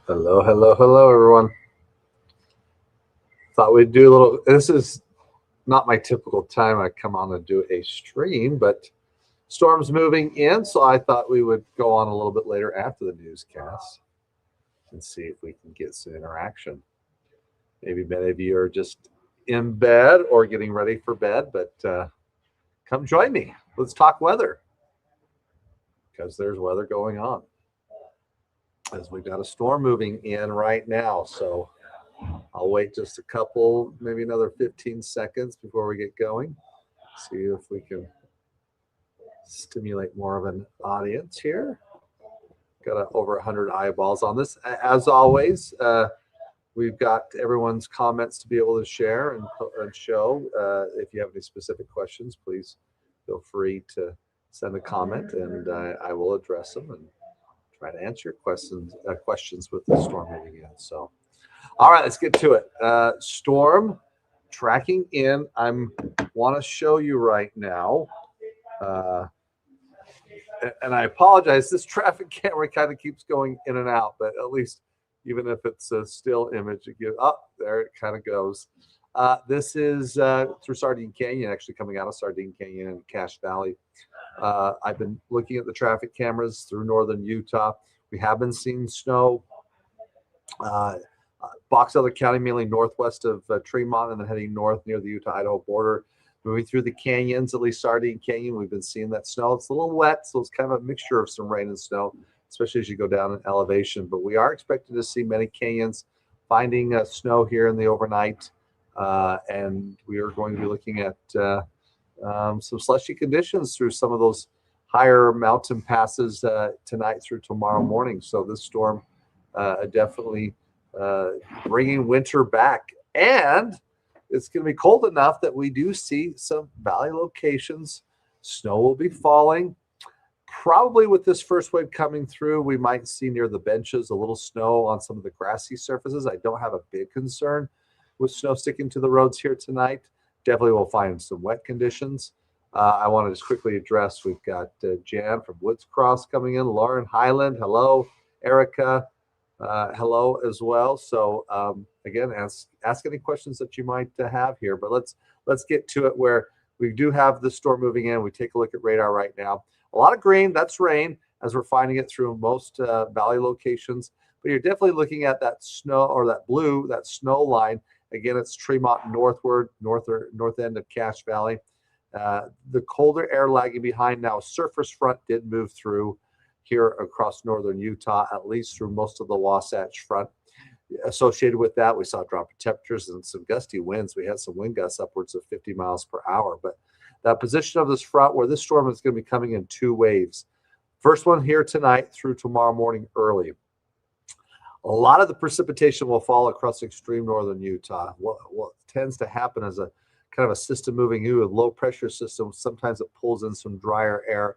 Hello, hello, hello, everyone. Thought we'd do a little. This is not my typical time I come on and do a stream, but storm's moving in, so I thought we would go on a little bit later after the newscast and see if we can get some interaction. Maybe many of you are just in bed or getting ready for bed, but come join me. Let's talk weather because there's weather going on as we've got a storm moving in right now. So I'll wait just a couple, maybe another 15 seconds before we get going. See if we can stimulate more of an audience here. Got over 100 eyeballs on this. As always, we've got everyone's comments to be able to share and show. If you have any specific questions, please feel free to send a comment, and I will address them and try to answer your questions with the storm moving in. So, all right, let's get to it. Storm tracking in. I want to show you right now. And I apologize. This traffic camera kind of keeps going in and out, but at least even if it's a still image, it gives up. There it kind of goes. This is through Sardine Canyon, actually coming out of Sardine Canyon and Cache Valley. I've been looking at the traffic cameras through northern Utah. We have been seeing snow. Box Elder County, mainly northwest of Tremont, and then heading north near the Utah-Idaho border. Moving through the canyons, at least Sardine Canyon, we've been seeing that snow. It's a little wet, so it's kind of a mixture of some rain and snow, especially as you go down in elevation. But we are expecting to see many canyons finding snow here in the overnight, and we are going to be looking at some slushy conditions through some of those higher mountain passes tonight through tomorrow morning. So this storm definitely bringing winter back, and it's going to be cold enough that we do see some valley locations. Snow will be falling. Probably with this first wave coming through, we might see near the benches a little snow on some of the grassy surfaces. I don't have a big concern with snow sticking to the roads here tonight. Definitely will find some wet conditions. I want to just quickly address, we've got Jan from Woods Cross coming in, Lauren Highland, hello, Erica, hello as well. So again, ask any questions that you might have here, but let's get to it where we do have the storm moving in. We take a look at radar right now. A lot of green, that's rain, as we're finding it through most valley locations, but you're definitely looking at that snow, or that blue, that snow line. Again, it's Tremont northward, north end of Cache Valley. The colder air lagging behind now. Surface front did move through here across northern Utah, at least through most of the Wasatch Front. Associated with that, we saw a drop in temperatures and some gusty winds. We had some wind gusts upwards of 50 miles per hour. But that position of this front, where this storm is going to be coming in two waves. First one here tonight through tomorrow morning early. A lot of the precipitation will fall across extreme northern Utah. What tends to happen is a kind of a system moving in with low pressure system. Sometimes it pulls in some drier air,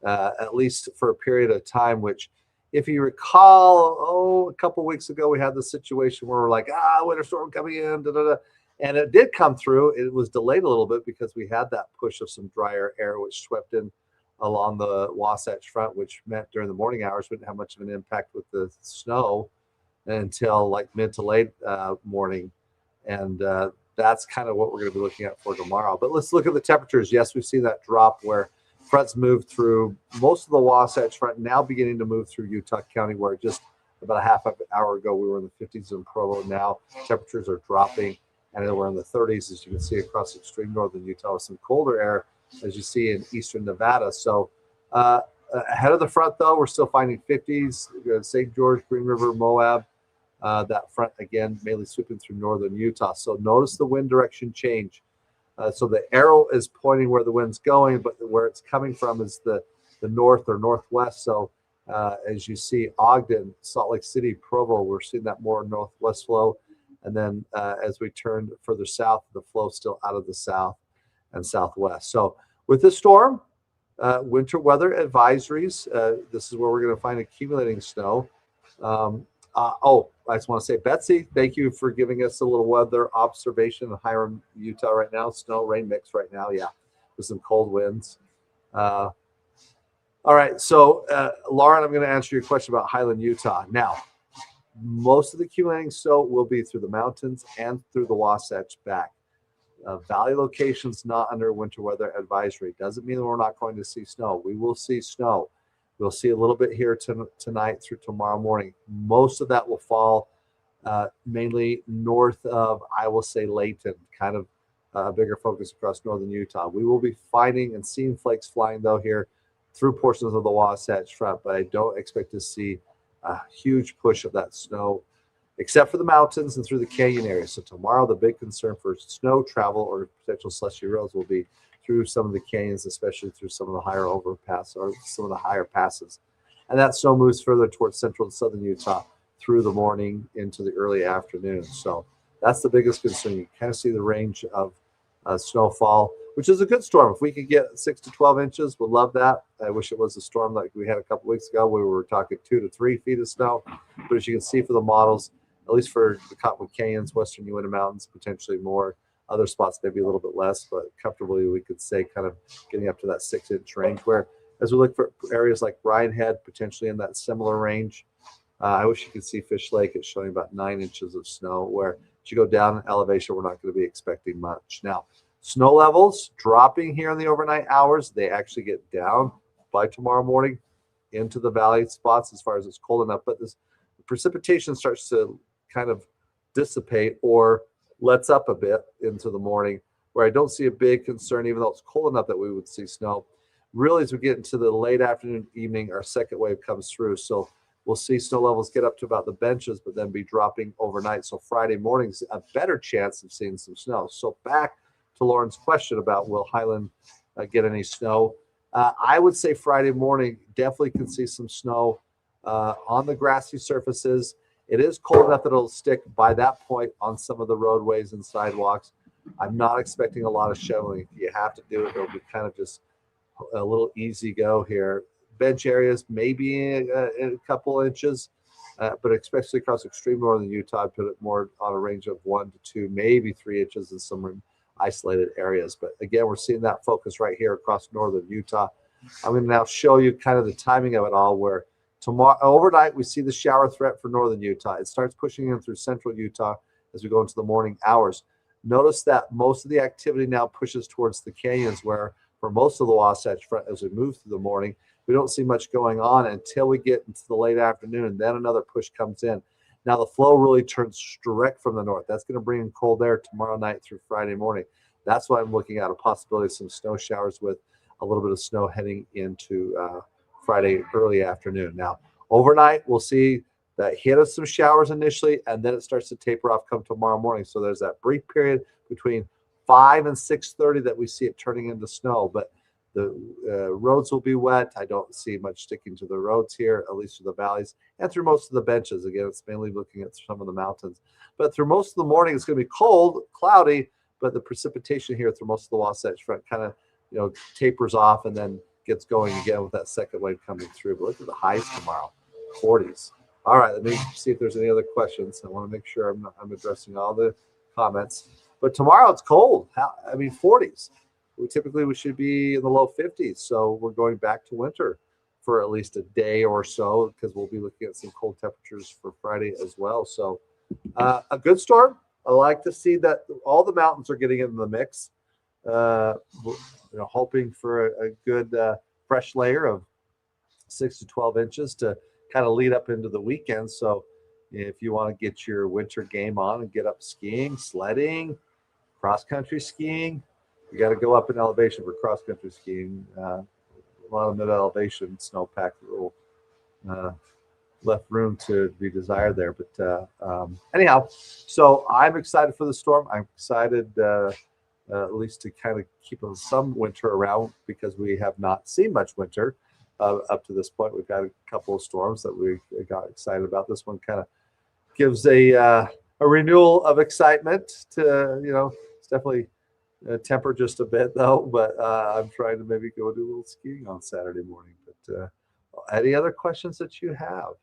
at least for a period of time, which, if you recall, a couple of weeks ago, we had the situation where we're like, winter storm coming in, and it did come through. It was delayed a little bit because we had that push of some drier air, which swept in along the Wasatch Front, which meant during the morning hours, we didn't have much of an impact with the snow until like mid to late morning. And that's kind of what we're going to be looking at for tomorrow. But let's look at the temperatures. Yes, we've seen that drop where fronts moved through most of the Wasatch Front, now beginning to move through Utah County, where just about a half hour ago we were in the 50s in Provo. Now temperatures are dropping, and we're in the 30s, as you can see, across extreme northern Utah, with some colder air, as you see in eastern Nevada. So ahead of the front, though, we're still finding 50s, St. George, Green River, Moab. That front, again, mainly sweeping through northern Utah. So notice the wind direction change. So the arrow is pointing where the wind's going, but where it's coming from is the north or northwest. So as you see, Ogden, Salt Lake City, Provo, we're seeing that more northwest flow. And then as we turn further south, the flow still out of the south and southwest. So with the storm, winter weather advisories, this is where we're going to find accumulating snow. I just want to say, Betsy, thank you for giving us a little weather observation in Hiram, Utah right now. Snow, rain mix right now. Yeah, with some cold winds. All right. So, Lauren, I'm going to answer your question about Highland, Utah. Now, Most of the accumulating snow will be through the mountains and through the Wasatch back. Valley locations not under winter weather advisory. Doesn't mean that we're not going to see snow. We will see snow. We'll see a little bit here tonight through tomorrow morning. Most of that will fall mainly north of, I will say, Layton, kind of a bigger focus across northern Utah. We will be finding and seeing flakes flying, though, here through portions of the Wasatch Front, but I don't expect to see a huge push of that snow except for the mountains and through the canyon area. So tomorrow, the big concern for snow travel or potential slushy roads will be through some of the canyons, especially through some of the higher overpass or some of the higher passes. And that snow moves further towards central and southern Utah through the morning into the early afternoon. So that's the biggest concern. You kind of see the range of snowfall, which is a good storm. If we could get 6 to 12 inches, we'd love that. I wish it was a storm like we had a couple weeks ago where we were talking 2 to 3 feet of snow. But as you can see for the models, at least for the Cottonwood Canyons, western Uinta Mountains, potentially more. Other spots maybe a little bit less, but comfortably we could say kind of getting up to that 6-inch range. Where as we look for areas like Bryan Head, potentially in that similar range. I wish you could see Fish Lake. It's showing about 9 inches of snow, where as you go down in elevation, we're not going to be expecting much. Now, snow levels dropping here in the overnight hours. They actually get down by tomorrow morning into the valley spots as far as it's cold enough, but this precipitation starts to kind of dissipate or lets up a bit into the morning, where I don't see a big concern, even though it's cold enough that we would see snow. Really, as we get into the late afternoon, evening, our second wave comes through. So we'll see snow levels get up to about the benches, but then be dropping overnight. So Friday morning's a better chance of seeing some snow. So back to Lauren's question about will Highland get any snow? I would say Friday morning definitely can see some snow on the grassy surfaces. It is cold enough that it'll stick by that point on some of the roadways and sidewalks. I'm not expecting a lot of shoveling. If you have to do it, it'll be kind of just a little easy go here. Bench areas, maybe a couple inches, but especially across extreme northern Utah, I'd put it more on a range of 1 to 2, maybe 3 inches in some isolated areas. But again, we're seeing that focus right here across northern Utah. I'm going to now show you kind of the timing of it all, where tomorrow overnight we see the shower threat for northern Utah. It starts pushing in through central Utah as we go into the morning hours. Notice that most of the activity now pushes towards the canyons, where for most of the Wasatch Front, as we move through the morning, we don't see much going on until we get into the late afternoon, and then another push comes in. Now the flow really turns direct from the north. That's going to bring in cold air tomorrow night through Friday morning. That's why I'm looking at a possibility of some snow showers with a little bit of snow heading into Friday early afternoon. Now, overnight, we'll see that hit us some showers initially, and then it starts to taper off come tomorrow morning. So there's that brief period between 5 and 6:30 that we see it turning into snow. But the roads will be wet. I don't see much sticking to the roads here, at least through the valleys and through most of the benches. Again, it's mainly looking at some of the mountains. But through most of the morning, it's going to be cold, cloudy, but the precipitation here through most of the Wasatch Front kind of tapers off and then gets going again with that second wave coming through. But look at the highs tomorrow, 40s. All right, let me see if there's any other questions. I want to make sure I'm addressing all the comments. But tomorrow it's cold. 40s. We should be in the low 50s. So we're going back to winter for at least a day or so, because we'll be looking at some cold temperatures for Friday as well. So a good storm. I like to see that all the mountains are getting in the mix. Hoping for a good fresh layer of 6 to 12 inches to kind of lead up into the weekend. So if you want to get your winter game on and get up skiing, sledding, cross-country skiing, you got to go up in elevation for cross-country skiing. A lot of mid-elevation snowpack will left room to be desired there. But anyhow, so I'm excited for the storm. I'm excited at least to kind of keep some winter around, because we have not seen much winter up to this point. We've got a couple of storms that we got excited about. This one kind of gives a renewal of excitement to, it's definitely tempered just a bit though, but I'm trying to maybe go do a little skiing on Saturday morning. But any other questions that you have?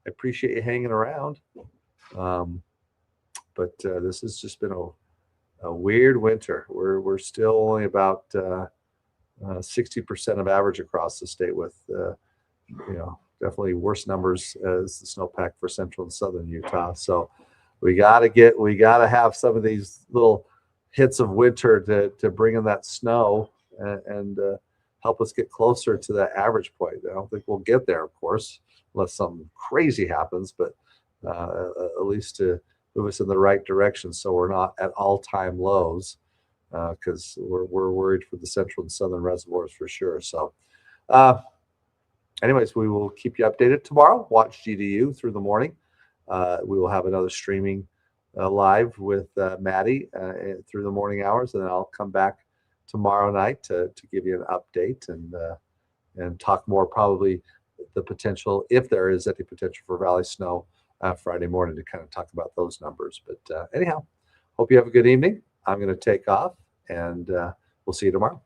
I appreciate you hanging around. But this has just been a weird winter. We're still only about 60% of average across the state with definitely worse numbers as the snowpack for central and southern Utah. So we gotta have some of these little hits of winter to bring in that snow and help us get closer to that average point. I don't think we'll get there, of course, unless something crazy happens, but at least to move us in the right direction so we're not at all-time lows, because we're worried for the central and southern reservoirs for sure. So anyways, we will keep you updated tomorrow. Watch GDU through the morning. We will have another streaming live with Maddie through the morning hours, and then I'll come back tomorrow night to give you an update and talk more, probably the potential, if there is any potential for valley snow Friday morning, to kind of talk about those numbers. But anyhow, hope you have a good evening. I'm going to take off, and we'll see you tomorrow.